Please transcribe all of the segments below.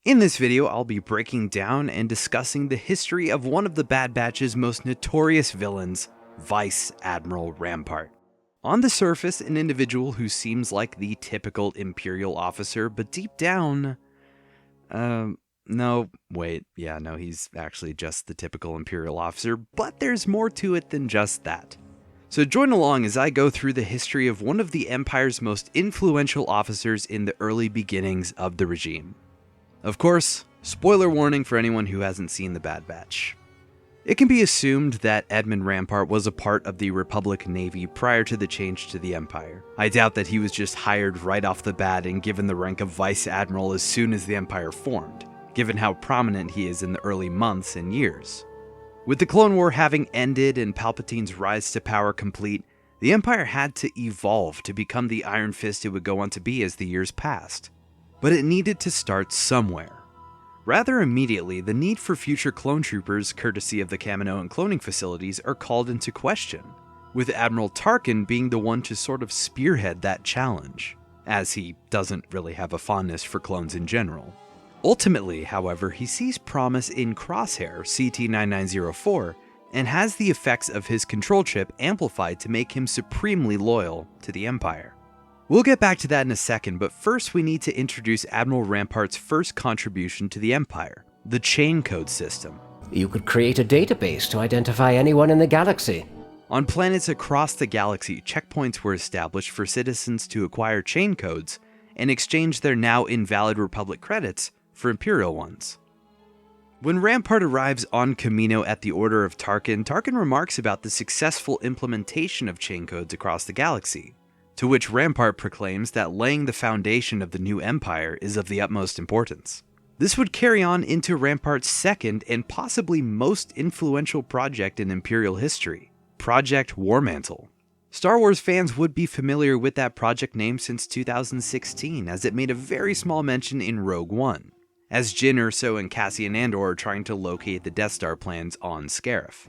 In this video, I'll be breaking down and discussing the history of one of the Bad Batch's most notorious villains, Vice Admiral Rampart. On the surface, an individual who seems like the typical Imperial officer, but deep down... he's actually just the typical Imperial officer, but there's more to it than just that. So join along as I go through the history of one of the Empire's most influential officers in the early beginnings of the regime. Of course, spoiler warning for anyone who hasn't seen The Bad Batch. It can be assumed that Admiral Rampart was a part of the Republic Navy prior to the change to the Empire. I doubt that he was just hired right off the bat and given the rank of Vice Admiral as soon as the Empire formed, given how prominent he is in the early months and years. With the Clone War having ended and Palpatine's rise to power complete, the Empire had to evolve to become the Iron Fist it would go on to be as the years passed. But it needed to start somewhere. Rather immediately, the need for future clone troopers, courtesy of the Kaminoan cloning facilities, are called into question, with Admiral Tarkin being the one to sort of spearhead that challenge, as he doesn't really have a fondness for clones in general. Ultimately, however, he sees promise in Crosshair, CT-9904, and has the effects of his control chip amplified to make him supremely loyal to the Empire. We'll get back to that in a second, but first we need to introduce Admiral Rampart's first contribution to the Empire, the chain code system. You could create a database to identify anyone in the galaxy. On planets across the galaxy, checkpoints were established for citizens to acquire chain codes and exchange their now invalid Republic credits for Imperial ones. When Rampart arrives on Kamino at the order of Tarkin, Tarkin remarks about the successful implementation of chain codes across the galaxy, to which Rampart proclaims that laying the foundation of the new empire is of the utmost importance. This would carry on into Rampart's second and possibly most influential project in Imperial history, Project Warmantle. Star Wars fans would be familiar with that project name since 2016, as it made a very small mention in Rogue One, as Jyn Erso and Cassian Andor are trying to locate the Death Star plans on Scarif.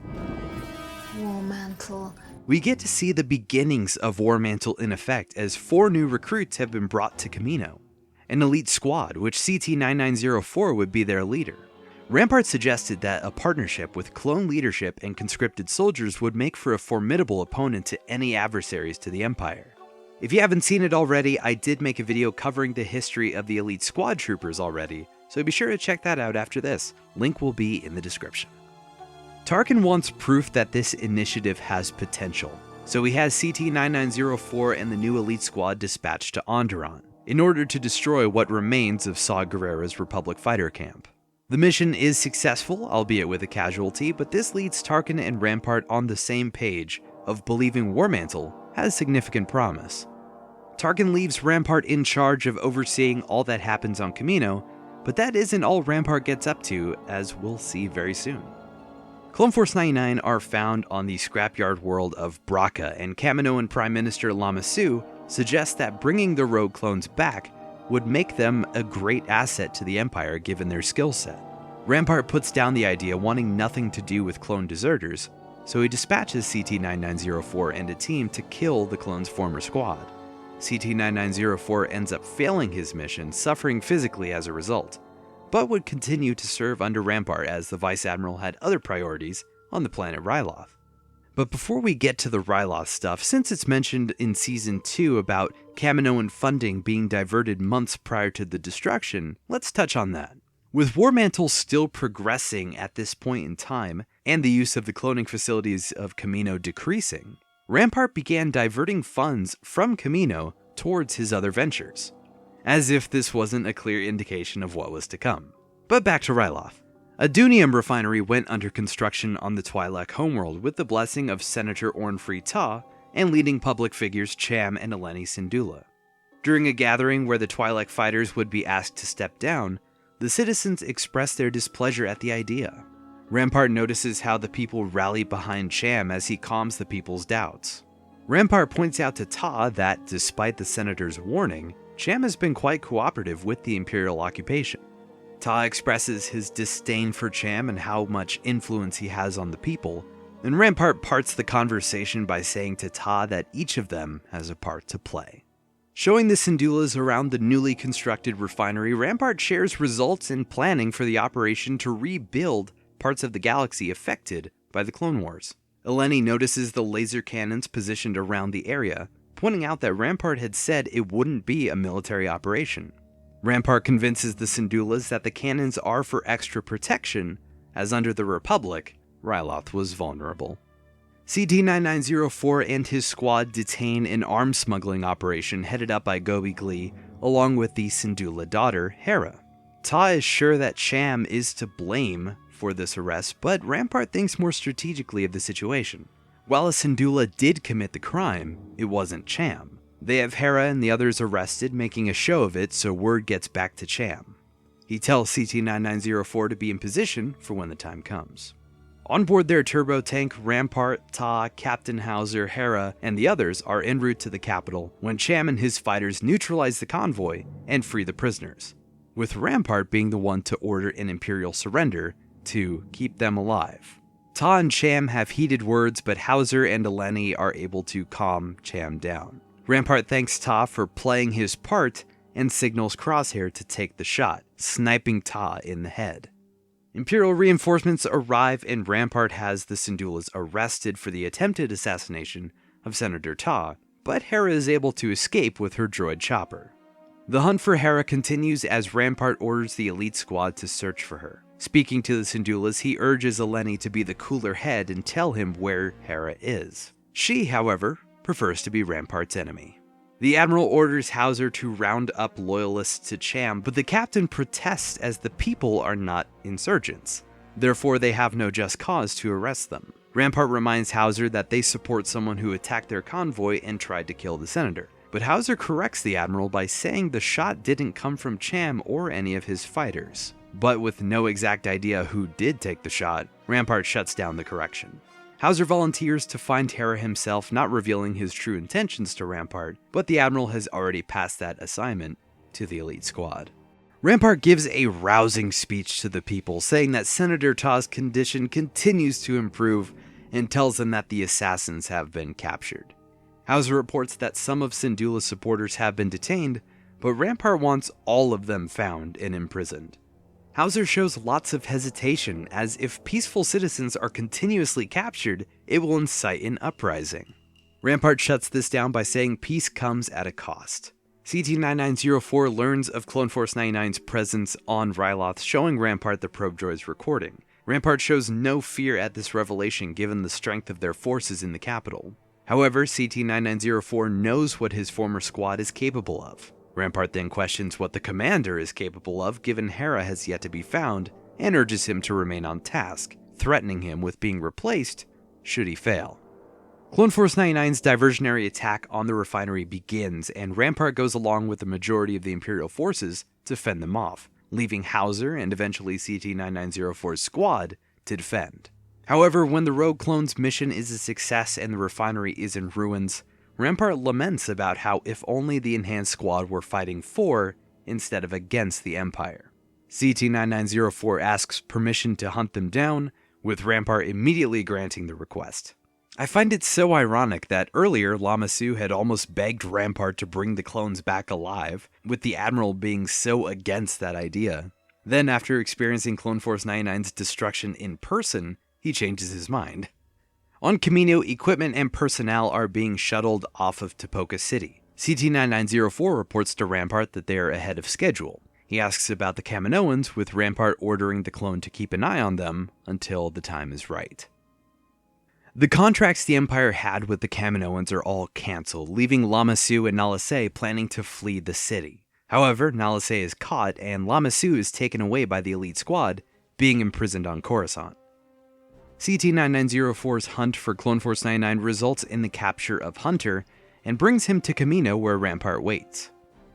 Warmantle. We get to see the beginnings of Warmantle in effect as 4 new recruits have been brought to Kamino, an elite squad which CT-9904 would be their leader. Rampart suggested that a partnership with clone leadership and conscripted soldiers would make for a formidable opponent to any adversaries to the Empire. If you haven't seen it already, I did make a video covering the history of the elite squad troopers already, so be sure to check that out after this. Link will be in the description. Tarkin wants proof that this initiative has potential, so he has CT-9904 and the new elite squad dispatched to Onderon, in order to destroy what remains of Saw Gerrera's Republic fighter camp. The mission is successful, albeit with a casualty, but this leads Tarkin and Rampart on the same page of believing Warmantle has significant promise. Tarkin leaves Rampart in charge of overseeing all that happens on Kamino, but that isn't all Rampart gets up to, as we'll see very soon. Clone Force 99 are found on the scrapyard world of Braca, and Kaminoan Prime Minister Lama Su suggests that bringing the rogue clones back would make them a great asset to the Empire given their skill set. Rampart puts down the idea, wanting nothing to do with clone deserters, so he dispatches CT-9904 and a team to kill the clone's former squad. CT-9904 ends up failing his mission, suffering physically as a result, but would continue to serve under Rampart as the Vice Admiral had other priorities on the planet Ryloth. But before we get to the Ryloth stuff, since it's mentioned in Season 2 about Kaminoan funding being diverted months prior to the destruction, let's touch on that. With Warmantle still progressing at this point in time, and the use of the cloning facilities of Kamino decreasing, Rampart began diverting funds from Kamino towards his other ventures, as if this wasn't a clear indication of what was to come. But back to Ryloth. A Dunium refinery went under construction on the Twi'lek homeworld with the blessing of Senator Ornfree Ta and leading public figures Cham and Eleni Syndulla. During a gathering where the Twi'lek fighters would be asked to step down, the citizens expressed their displeasure at the idea. Rampart notices how the people rally behind Cham as he calms the people's doubts. Rampart points out to Ta that, despite the senator's warning, Cham has been quite cooperative with the Imperial occupation. Ta expresses his disdain for Cham and how much influence he has on the people, and Rampart parts the conversation by saying to Ta that each of them has a part to play. Showing the Syndulas around the newly constructed refinery, Rampart shares results and planning for the operation to rebuild parts of the galaxy affected by the Clone Wars. Eleni notices the laser cannons positioned around the area, pointing out that Rampart had said it wouldn't be a military operation. Rampart convinces the Syndulas that the cannons are for extra protection, as under the Republic, Ryloth was vulnerable. CT-9904 and his squad detain an arms smuggling operation headed up by Gobi Glee, along with the Syndulla daughter, Hera. Ta is sure that Cham is to blame for this arrest, but Rampart thinks more strategically of the situation. While a Syndulla did commit the crime, it wasn't Cham. They have Hera and the others arrested, making a show of it so word gets back to Cham. He tells CT-9904 to be in position for when the time comes. On board their turbo tank, Rampart, Ta, Captain Hauser, Hera, and the others are en route to the capital when Cham and his fighters neutralize the convoy and free the prisoners, with Rampart being the one to order an Imperial surrender to keep them alive. Ta and Cham have heated words, but Hauser and Eleni are able to calm Cham down. Rampart thanks Ta for playing his part and signals Crosshair to take the shot, sniping Ta in the head. Imperial reinforcements arrive and Rampart has the Syndulas arrested for the attempted assassination of Senator Ta, but Hera is able to escape with her droid chopper. The hunt for Hera continues as Rampart orders the elite squad to search for her. Speaking to the Syndulas, he urges Eleni to be the cooler head and tell him where Hera is. She, however, prefers to be Rampart's enemy. The Admiral orders Hauser to round up loyalists to Cham, but the captain protests as the people are not insurgents. Therefore, they have no just cause to arrest them. Rampart reminds Hauser that they support someone who attacked their convoy and tried to kill the senator. But Hauser corrects the Admiral by saying the shot didn't come from Cham or any of his fighters. But with no exact idea who did take the shot, Rampart shuts down the correction. Hauser volunteers to find Hera himself, not revealing his true intentions to Rampart, but the Admiral has already passed that assignment to the elite squad. Rampart gives a rousing speech to the people, saying that Senator Ta's condition continues to improve and tells them that the assassins have been captured. Hauser reports that some of Syndulla's supporters have been detained, but Rampart wants all of them found and imprisoned. Hauser shows lots of hesitation, as if peaceful citizens are continuously captured, it will incite an uprising. Rampart shuts this down by saying peace comes at a cost. CT-9904 learns of Clone Force 99's presence on Ryloth, showing Rampart the probe droid's recording. Rampart shows no fear at this revelation given the strength of their forces in the capital. However, CT-9904 knows what his former squad is capable of. Rampart then questions what the commander is capable of given Hera has yet to be found, and urges him to remain on task, threatening him with being replaced should he fail. Clone Force 99's diversionary attack on the refinery begins, and Rampart goes along with the majority of the Imperial forces to fend them off, leaving Hauser and eventually CT-9904's squad to defend. However, when the Rogue Clone's mission is a success and the refinery is in ruins, Rampart laments about how if only the Enhanced Squad were fighting for instead of against the Empire. CT-9904 asks permission to hunt them down, with Rampart immediately granting the request. I find it so ironic that earlier Lama Su had almost begged Rampart to bring the clones back alive, with the Admiral being so against that idea. Then, after experiencing Clone Force 99's destruction in person, he changes his mind. On Kamino, equipment and personnel are being shuttled off of Tipoca City. CT-9904 reports to Rampart that they are ahead of schedule. He asks about the Kaminoans, with Rampart ordering the clone to keep an eye on them until the time is right. The contracts the Empire had with the Kaminoans are all cancelled, leaving Lama Su and Nala Se planning to flee the city. However, Nala Se is caught, and Lama Su is taken away by the elite squad, being imprisoned on Coruscant. CT-9904's hunt for Clone Force 99 results in the capture of Hunter and brings him to Kamino where Rampart waits.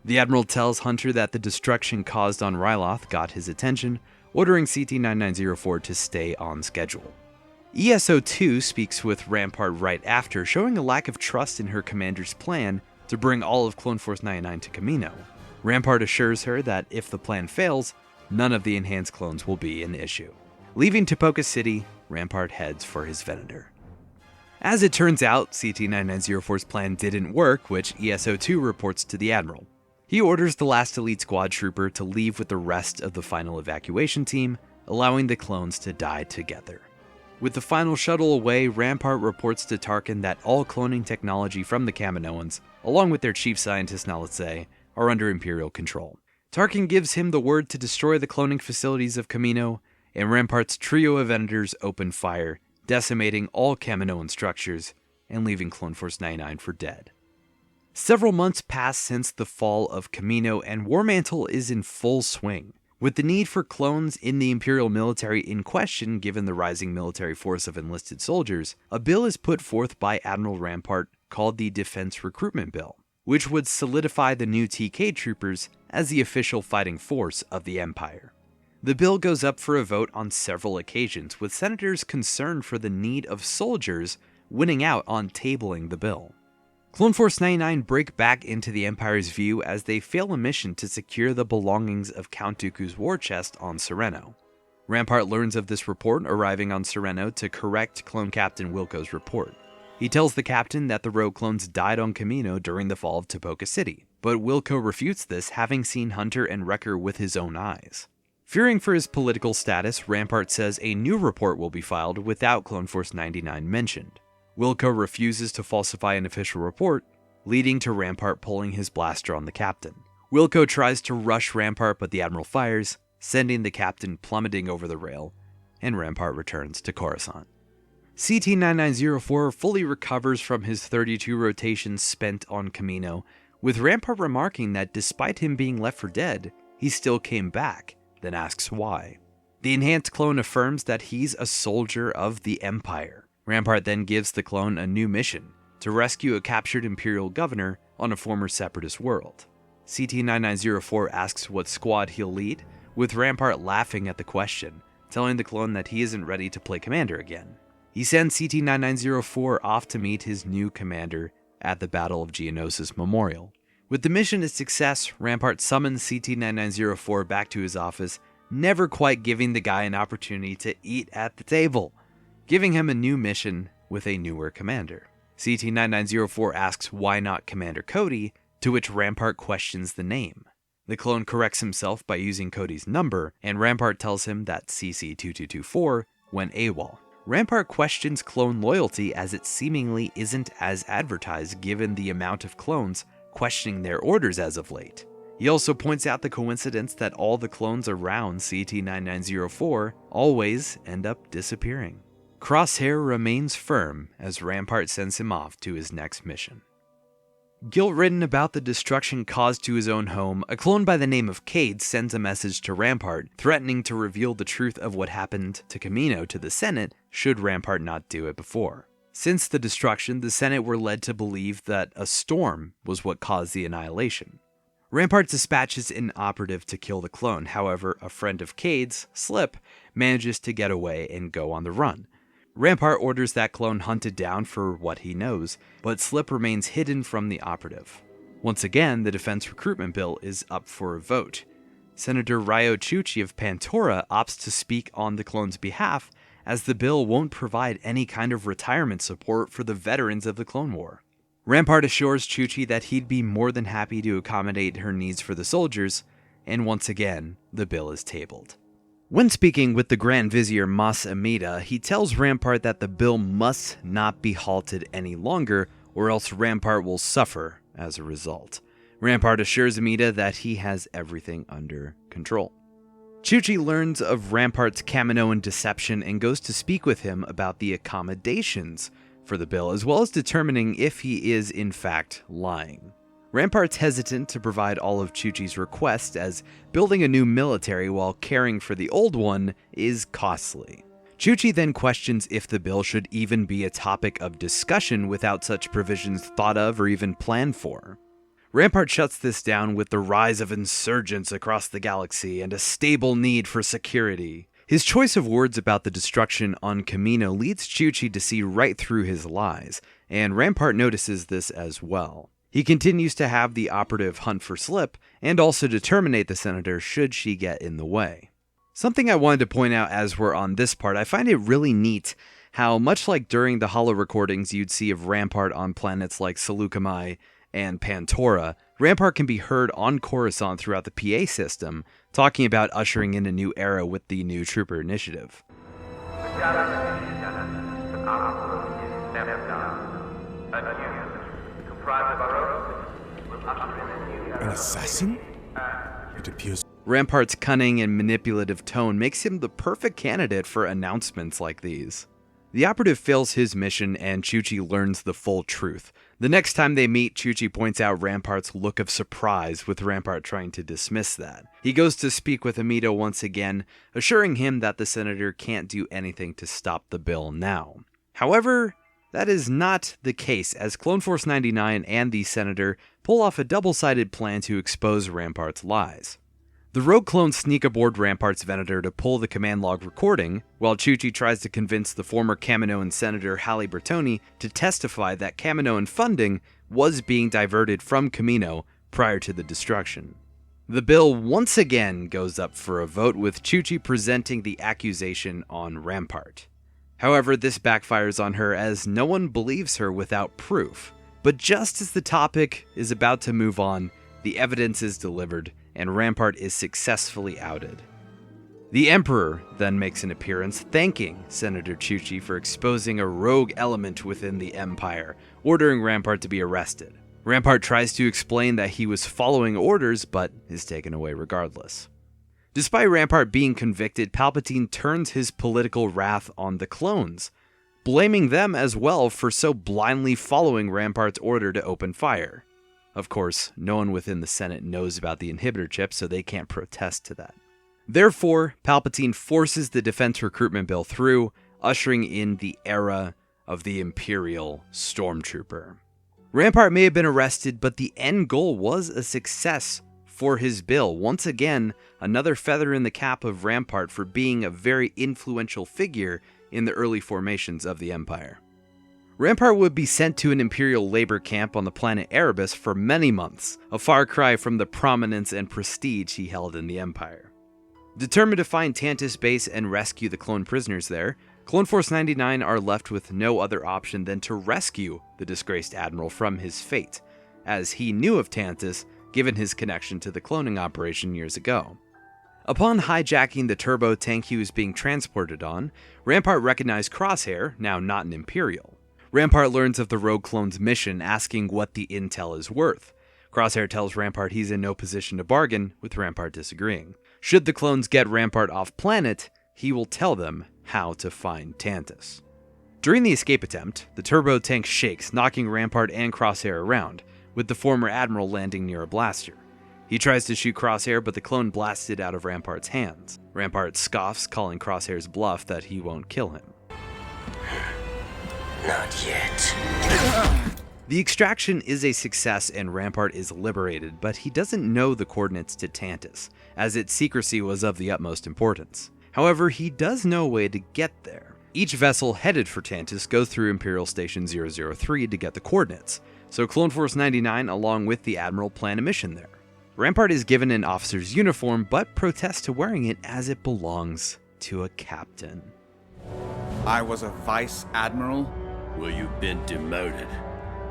The Admiral tells Hunter that the destruction caused on Ryloth got his attention, ordering CT-9904 to stay on schedule. ESO-2 speaks with Rampart right after, showing a lack of trust in her commander's plan to bring all of Clone Force 99 to Kamino. Rampart assures her that if the plan fails, none of the enhanced clones will be an issue. Leaving Tipoca City, Rampart heads for his Venator. As it turns out, CT-9904's plan didn't work, which ESO-2 reports to the Admiral. He orders the last elite squad trooper to leave with the rest of the final evacuation team, allowing the clones to die together. With the final shuttle away, Rampart reports to Tarkin that all cloning technology from the Kaminoans, along with their chief scientist Naletse, are under Imperial control. Tarkin gives him the word to destroy the cloning facilities of Kamino, and Rampart's trio of Venators open fire, decimating all Kaminoan structures and leaving Clone Force 99 for dead. Several months pass since the fall of Kamino, and War Mantle is in full swing. With the need for clones in the Imperial military in question given the rising military force of enlisted soldiers, a bill is put forth by Admiral Rampart called the Defense Recruitment Bill, which would solidify the new TK troopers as the official fighting force of the Empire. The bill goes up for a vote on several occasions, with senators concerned for the need of soldiers winning out on tabling the bill. Clone Force 99 break back into the Empire's view as they fail a mission to secure the belongings of Count Dooku's war chest on Sereno. Rampart learns of this report arriving on Sereno to correct Clone Captain Wilco's report. He tells the captain that the rogue clones died on Kamino during the fall of Topoka City, but Wilco refutes this, having seen Hunter and Wrecker with his own eyes. Fearing for his political status, Rampart says a new report will be filed without Clone Force 99 mentioned. Wilco refuses to falsify an official report, leading to Rampart pulling his blaster on the captain. Wilco tries to rush Rampart, but the Admiral fires, sending the captain plummeting over the rail, and Rampart returns to Coruscant. CT-9904 fully recovers from his 32 rotations spent on Kamino, with Rampart remarking that despite him being left for dead, he still came back, then asks why. The enhanced clone affirms that he's a soldier of the Empire. Rampart then gives the clone a new mission, to rescue a captured Imperial governor on a former Separatist world. CT-9904 asks what squad he'll lead, with Rampart laughing at the question, telling the clone that he isn't ready to play commander again. He sends CT-9904 off to meet his new commander at the Battle of Geonosis Memorial. With the mission a success, Rampart summons CT-9904 back to his office, never quite giving the guy an opportunity to eat at the table, giving him a new mission with a newer commander. CT-9904 asks why not Commander Cody, to which Rampart questions the name. The clone corrects himself by using Cody's number, and Rampart tells him that CC-2224 went AWOL. Rampart questions clone loyalty as it seemingly isn't as advertised given the amount of clones questioning their orders as of late. He also points out the coincidence that all the clones around CT-9904 always end up disappearing. Crosshair remains firm as Rampart sends him off to his next mission. Guilt-ridden about the destruction caused to his own home, a clone by the name of Cade sends a message to Rampart, threatening to reveal the truth of what happened to Kamino to the Senate should Rampart not do it before. Since the destruction, the Senate were led to believe that a storm was what caused the annihilation. Rampart dispatches an operative to kill the clone, however, a friend of Cade's, Slip, manages to get away and go on the run. Rampart orders that clone hunted down for what he knows, but Slip remains hidden from the operative. Once again, the Defense Recruitment Bill is up for a vote. Senator Ryo Chuchi of Pantora opts to speak on the clone's behalf, as the bill won't provide any kind of retirement support for the veterans of the Clone War. Rampart assures Chuchi that he'd be more than happy to accommodate her needs for the soldiers, and once again, the bill is tabled. When speaking with the Grand Vizier Mas Amida, he tells Rampart that the bill must not be halted any longer, or else Rampart will suffer as a result. Rampart assures Amida that he has everything under control. Chuchi learns of Rampart's Kaminoan deception and goes to speak with him about the accommodations for the bill, as well as determining if he is in fact lying. Rampart's hesitant to provide all of Chuchi's requests, as building a new military while caring for the old one is costly. Chuchi then questions if the bill should even be a topic of discussion without such provisions thought of or even planned for. Rampart shuts this down with the rise of insurgents across the galaxy and a stable need for security. His choice of words about the destruction on Kamino leads Chuchi to see right through his lies, and Rampart notices this as well. He continues to have the operative hunt for Slip, and also to terminate the senator should she get in the way. Something I wanted to point out as we're on this part, I find it really neat how much like during the holo recordings you'd see of Rampart on planets like Seleucami and Pantora, Rampart can be heard on Coruscant throughout the PA system, talking about ushering in a new era with the new Trooper Initiative. An assassin? It appears. Rampart's cunning and manipulative tone makes him the perfect candidate for announcements like these. The operative fails his mission and Chuchi learns the full truth. The next time they meet, Chuchi points out Rampart's look of surprise, with Rampart trying to dismiss that. He goes to speak with Amito once again, assuring him that the Senator can't do anything to stop the bill now. However, that is not the case, as Clone Force 99 and the Senator pull off a double-sided plan to expose Rampart's lies. The rogue clones sneak aboard Rampart's Venator to pull the command log recording, while Chuchi tries to convince the former Kaminoan Senator Halle Bertoni to testify that Kaminoan funding was being diverted from Kamino prior to the destruction. The bill once again goes up for a vote, with Chuchi presenting the accusation on Rampart. However, this backfires on her as no one believes her without proof. But just as the topic is about to move on, the evidence is delivered, and Rampart is successfully outed. The Emperor then makes an appearance, thanking Senator Chuchi for exposing a rogue element within the Empire, ordering Rampart to be arrested. Rampart tries to explain that he was following orders, but is taken away regardless. Despite Rampart being convicted, Palpatine turns his political wrath on the clones, blaming them as well for so blindly following Rampart's order to open fire. Of course, no one within the Senate knows about the inhibitor chip, so they can't protest to that. Therefore, Palpatine forces the defense recruitment bill through, ushering in the era of the Imperial Stormtrooper. Rampart may have been arrested, but the end goal was a success for his bill. Once again, another feather in the cap of Rampart for being a very influential figure in the early formations of the Empire. Rampart would be sent to an Imperial labor camp on the planet Erebus for many months, a far cry from the prominence and prestige he held in the Empire. Determined to find Tantus Base and rescue the clone prisoners there, Clone Force 99 are left with no other option than to rescue the disgraced Admiral from his fate, as he knew of Tantus given his connection to the cloning operation years ago. Upon hijacking the turbo tank he was being transported on, Rampart recognized Crosshair, now not an Imperial. Rampart learns of the rogue clone's mission, asking what the intel is worth. Crosshair tells Rampart he's in no position to bargain, with Rampart disagreeing. Should the clones get Rampart off planet, he will tell them how to find Tantus. During the escape attempt, the turbo tank shakes, knocking Rampart and Crosshair around, with the former Admiral landing near a blaster. He tries to shoot Crosshair, but the clone blasts it out of Rampart's hands. Rampart scoffs, calling Crosshair's bluff that he won't kill him. Not yet. The extraction is a success and Rampart is liberated, but he doesn't know the coordinates to Tantus, as its secrecy was of the utmost importance. However, he does know a way to get there. Each vessel headed for Tantus goes through Imperial Station 003 to get the coordinates, so Clone Force 99 along with the Admiral plan a mission there. Rampart is given an officer's uniform, but protests to wearing it as it belongs to a captain. I was a vice admiral. Well, you've been demoted.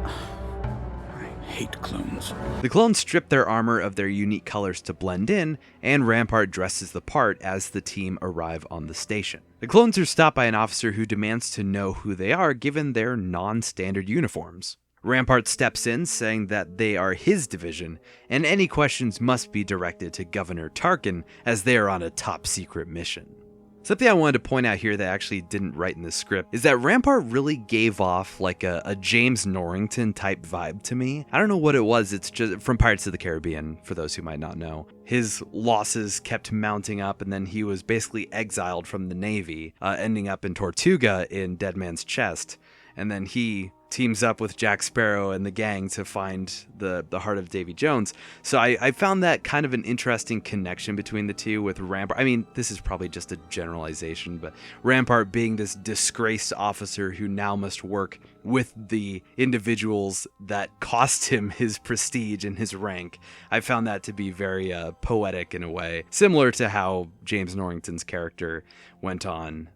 I hate clones. The clones strip their armor of their unique colors to blend in, and Rampart dresses the part as the team arrive on the station. The clones are stopped by an officer who demands to know who they are given their non-standard uniforms. Rampart steps in, saying that they are his division, and any questions must be directed to Governor Tarkin as they are on a top-secret mission. Something I wanted to point out here that I actually didn't write in the script is that Rampart really gave off like a James Norrington type vibe to me. I don't know what it was, it's just from Pirates of the Caribbean, for those who might not know. His losses kept mounting up, and then he was basically exiled from the Navy, ending up in Tortuga in Dead Man's Chest, and then he teams up with Jack Sparrow and the gang to find the heart of Davy Jones. So I found that kind of an interesting connection between the two, with Rampart. I mean, this is probably just a generalization, but Rampart being this disgraced officer who now must work with the individuals that cost him his prestige and his rank. I found that to be very poetic in a way, similar to how James Norrington's character went on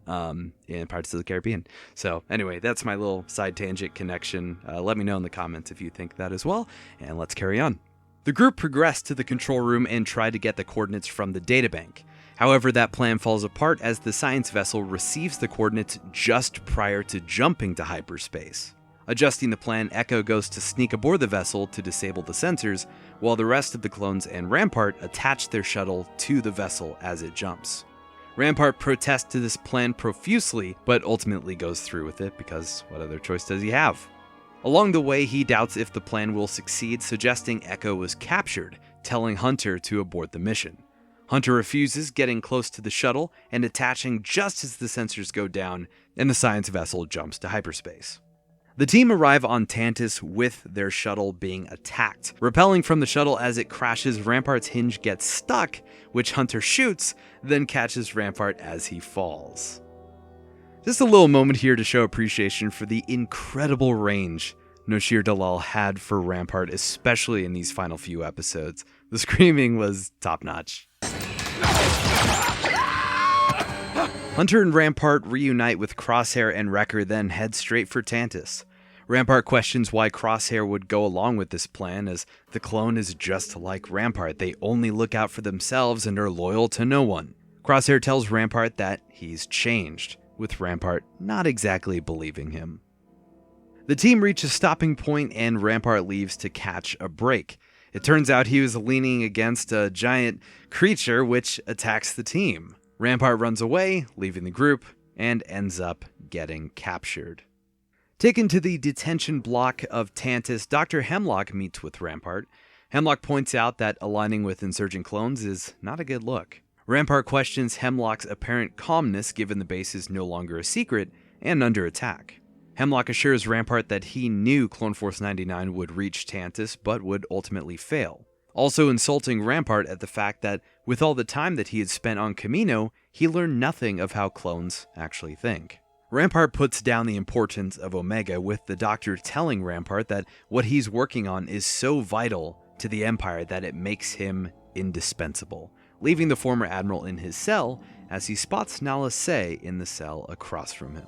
in Pirates of the Caribbean. So anyway, that's my little side tangent connection. Let me know in the comments if you think that as well, and let's carry on. The group progressed to the control room and tried to get the coordinates from the databank. However, that plan falls apart as the science vessel receives the coordinates just prior to jumping to hyperspace. Adjusting the plan, Echo goes to sneak aboard the vessel to disable the sensors, while the rest of the clones and Rampart attach their shuttle to the vessel as it jumps. Rampart protests to this plan profusely, but ultimately goes through with it because what other choice does he have? Along the way, he doubts if the plan will succeed, suggesting Echo was captured, telling Hunter to abort the mission. Hunter refuses, getting close to the shuttle and attaching just as the sensors go down, and the science vessel jumps to hyperspace. The team arrive on Tantus with their shuttle being attacked. Repelling from the shuttle as it crashes, Rampart's hinge gets stuck, which Hunter shoots, then catches Rampart as he falls. Just a little moment here to show appreciation for the incredible range Noshir Dalal had for Rampart, especially in these final few episodes. The screaming was top-notch. Hunter and Rampart reunite with Crosshair and Wrecker, then head straight for Tantus. Rampart questions why Crosshair would go along with this plan, as the clone is just like Rampart. They only look out for themselves and are loyal to no one. Crosshair tells Rampart that he's changed, with Rampart not exactly believing him. The team reaches a stopping point and Rampart leaves to catch a break. It turns out he was leaning against a giant creature which attacks the team. Rampart runs away, leaving the group, and ends up getting captured. Taken to the detention block of Tantus, Dr. Hemlock meets with Rampart. Hemlock points out that aligning with insurgent clones is not a good look. Rampart questions Hemlock's apparent calmness given the base is no longer a secret and under attack. Hemlock assures Rampart that he knew Clone Force 99 would reach Tantus, but would ultimately fail. Also insulting Rampart at the fact that, with all the time that he had spent on Kamino, he learned nothing of how clones actually think. Rampart puts down the importance of Omega, with the Doctor telling Rampart that what he's working on is so vital to the Empire that it makes him indispensable, leaving the former Admiral in his cell as he spots Nala Se in the cell across from him.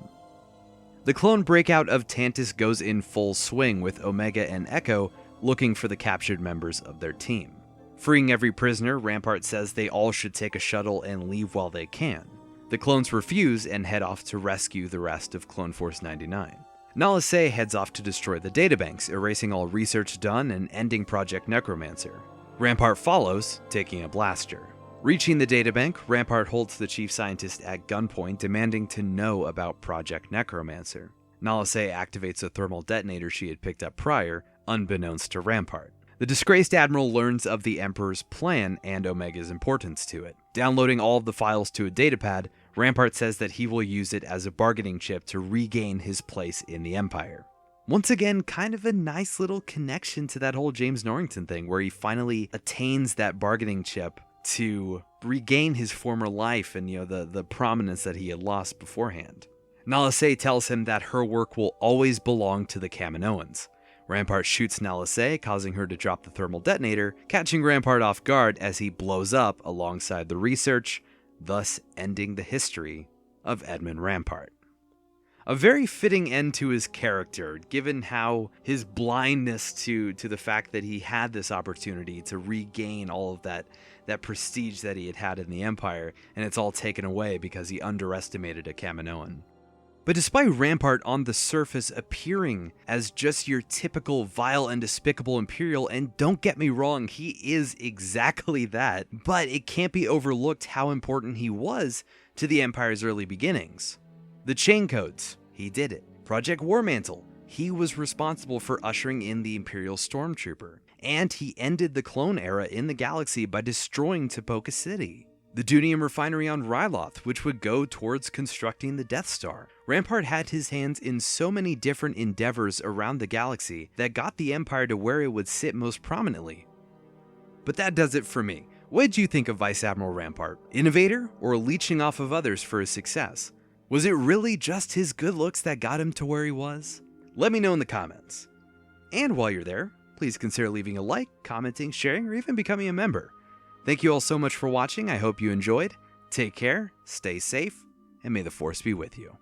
The clone breakout of Tantus goes in full swing, with Omega and Echo looking for the captured members of their team. Freeing every prisoner, Rampart says they all should take a shuttle and leave while they can. The clones refuse and head off to rescue the rest of Clone Force 99. Nala Se heads off to destroy the databanks, erasing all research done and ending Project Necromancer. Rampart follows, taking a blaster. Reaching the databank, Rampart holds the chief scientist at gunpoint, demanding to know about Project Necromancer. Nala Se activates a thermal detonator she had picked up prior, unbeknownst to Rampart. The disgraced admiral learns of the Emperor's plan and Omega's importance to it. Downloading all of the files to a datapad, Rampart says that he will use it as a bargaining chip to regain his place in the Empire. Once again, kind of a nice little connection to that whole James Norrington thing, where he finally attains that bargaining chip to regain his former life and, the prominence that he had lost beforehand. Nala Se tells him that her work will always belong to the Kaminoans. Rampart shoots Nala Se, causing her to drop the thermal detonator, catching Rampart off guard as he blows up alongside the research, thus ending the history of Admiral Rampart. A very fitting end to his character, given how his blindness to the fact that he had this opportunity to regain all of that prestige that he had in the Empire, and it's all taken away because he underestimated a Kaminoan. But despite Rampart on the surface appearing as just your typical vile and despicable Imperial, and don't get me wrong, he is exactly that, but it can't be overlooked how important he was to the Empire's early beginnings. The chain codes, he did it. Project Warmantle, he was responsible for ushering in the Imperial Stormtrooper, and he ended the clone era in the galaxy by destroying Tipoca City. the Dunium refinery on Ryloth, which would go towards constructing the Death Star. Rampart had his hands in so many different endeavors around the galaxy that got the Empire to where it would sit most prominently. But that does it for me. What did you think of Vice Admiral Rampart? Innovator, or leeching off of others for his success? Was it really just his good looks that got him to where he was? Let me know in the comments. And while you're there, please consider leaving a like, commenting, sharing, or even becoming a member. Thank you all so much for watching. I hope you enjoyed. Take care, stay safe, and may the Force be with you.